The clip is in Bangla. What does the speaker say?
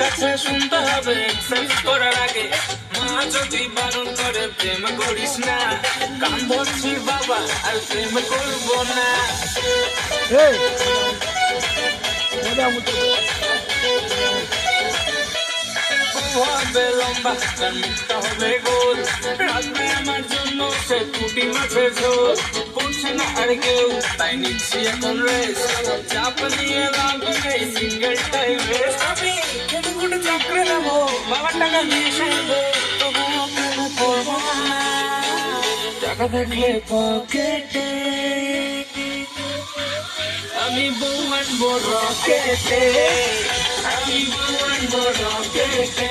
কাছে শুনতে হবে এক্সারসাইজ করার আগে। মা যদি বারণ করে প্রেম করিস না, কান ধরছি বাবা আর প্রেম করবো না। হবে লম্বা তার মুখটা হবে গোল, রাখবে আমার জন্য সে পুঁটি মাছের ঝোল। করছে না আর কেউ তাই নিচ্ছি এখন রেস্ট, চাপ নিয়ে লাভ নেই সিঙ্গেল টাইম রেস্ট। আমি কেটে কুটে চাকরি নেবো, বাবার টাকা দিয়ে সারবো, তবুও প্রেম করবো না। টাকা থাকলে পকেটে আমি বউ আনবো রকেটে, আমি বউ আনবো রকেটে।